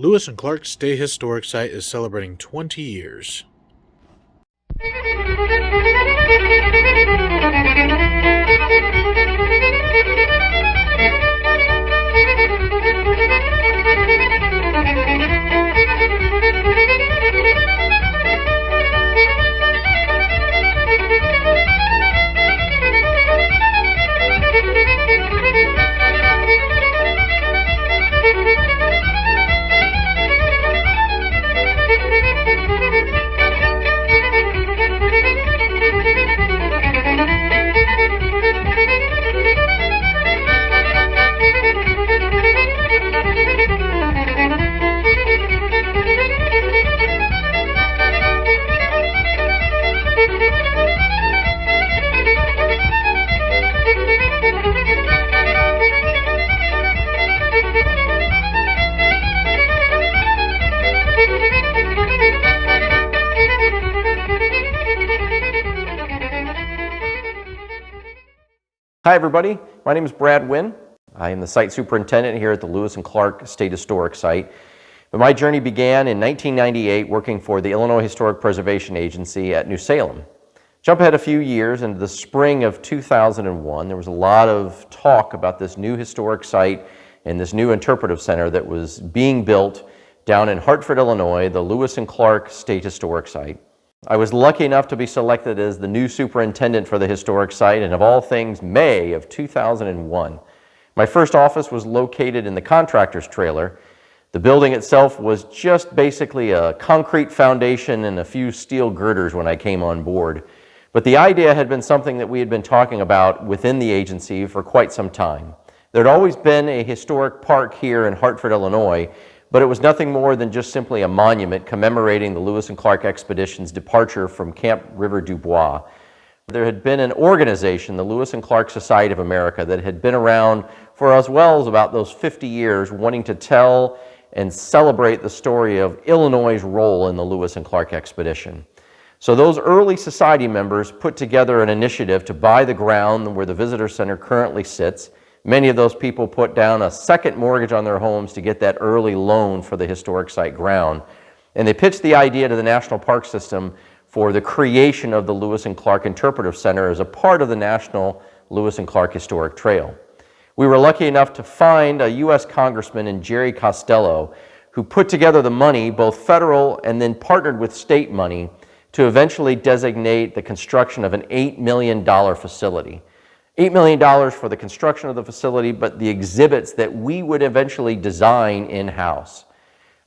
Lewis and Clark State Historic Site is celebrating 20 years. Hi everybody, my name is Brad Wynn. I am the site superintendent here at the Lewis and Clark State Historic Site. But my journey began in 1998 working for the Illinois Historic Preservation Agency at New Salem. Jump ahead a few years into the spring of 2001, there was a lot of talk about this new historic site and this new interpretive center that was being built down in Hartford, Illinois, the Lewis and Clark State Historic Site. I was lucky enough to be selected as the new superintendent for the historic site, and of all things, May of 2001. My first office was located in the contractor's trailer. The building itself was just basically a concrete foundation and a few steel girders when I came on board. But the idea had been something that we had been talking about within the agency for quite some time. There had always been a historic park here in Hartford, Illinois, but it was nothing more than just simply a monument commemorating the Lewis and Clark expedition's departure from Camp River du Bois. There had been an organization, the Lewis and Clark Society of America, that had been around for as well as about those 50 years, wanting to tell and celebrate the story of Illinois' role in the Lewis and Clark expedition. So those early society members put together an initiative to buy the ground where the visitor center currently sits. Many of those people put down a second mortgage on their homes to get that early loan for the historic site ground. And they pitched the idea to the National Park System for the creation of the Lewis and Clark Interpretive Center as a part of the National Lewis and Clark Historic Trail. We were lucky enough to find a U.S. Congressman in Jerry Costello who put together the money, both federal and then partnered with state money, to eventually designate the construction of an $8 million facility. $8 million for the construction of the facility, but the exhibits that we would eventually design in-house.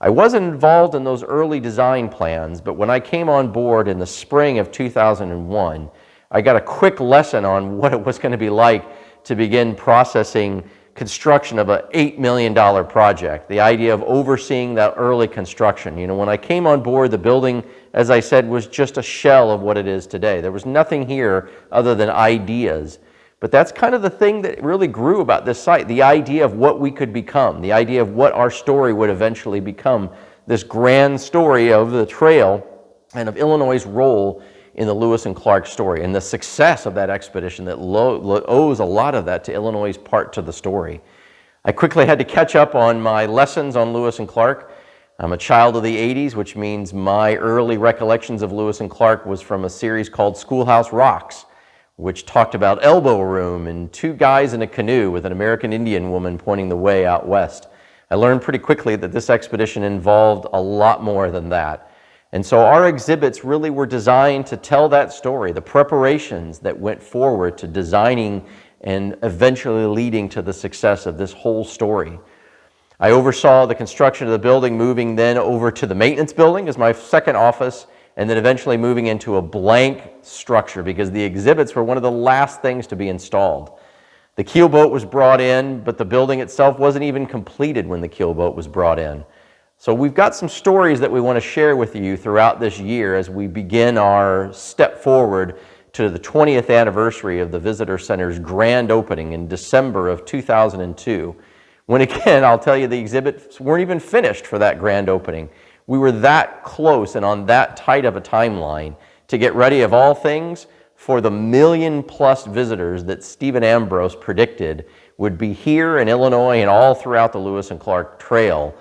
I wasn't involved in those early design plans, but when I came on board in the spring of 2001, I got a quick lesson on what it was going to be like to begin processing construction of an $8 million project, the idea of overseeing that early construction. You know, when I came on board, the building, as I said, was just a shell of what it is today. There was nothing here other than ideas. But that's kind of the thing that really grew about this site, the idea of what we could become, the idea of what our story would eventually become, this grand story of the trail and of Illinois' role in the Lewis and Clark story and the success of that expedition that owes a lot of that to Illinois' part to the story. I quickly had to catch up on my lessons on Lewis and Clark. I'm a child of the 80s, which means my early recollections of Lewis and Clark was from a series called Schoolhouse Rocks, which talked about elbow room and two guys in a canoe with an American Indian woman pointing the way out west. I learned pretty quickly that this expedition involved a lot more than that. And so our exhibits really were designed to tell that story, the preparations that went forward to designing and eventually leading to the success of this whole story. I oversaw the construction of the building, moving then over to the maintenance building as my second office, and then eventually moving into a blank structure because the exhibits were one of the last things to be installed. The keelboat was brought in, but the building itself wasn't even completed when the keelboat was brought in. So we've got some stories that we want to share with you throughout this year as we begin our step forward to the 20th anniversary of the Visitor Center's grand opening in December of 2002. When again, I'll tell you, the exhibits weren't even finished for that grand opening. We were that close and on that tight of a timeline to get ready, of all things, for the 1 million+ visitors that Stephen Ambrose predicted would be here in Illinois and all throughout the Lewis and Clark Trail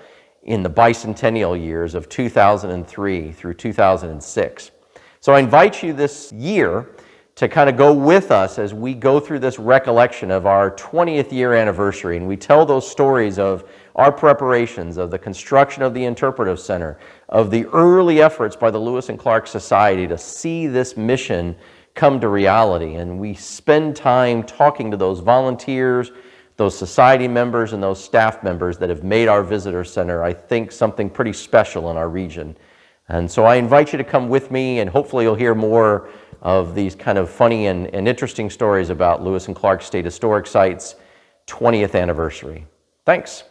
in the bicentennial years of 2003 through 2006. So I invite you this year to kind of go with us as we go through this recollection of our 20th year anniversary, and we tell those stories of our preparations, of the construction of the Interpretive Center, of the early efforts by the Lewis and Clark Society to see this mission come to reality. And we spend time talking to those volunteers, those society members, and those staff members that have made our visitor center, I think, something pretty special in our region. And so I invite you to come with me, and hopefully you'll hear more of these kind of funny and interesting stories about Lewis and Clark State Historic Site's 20th anniversary. Thanks.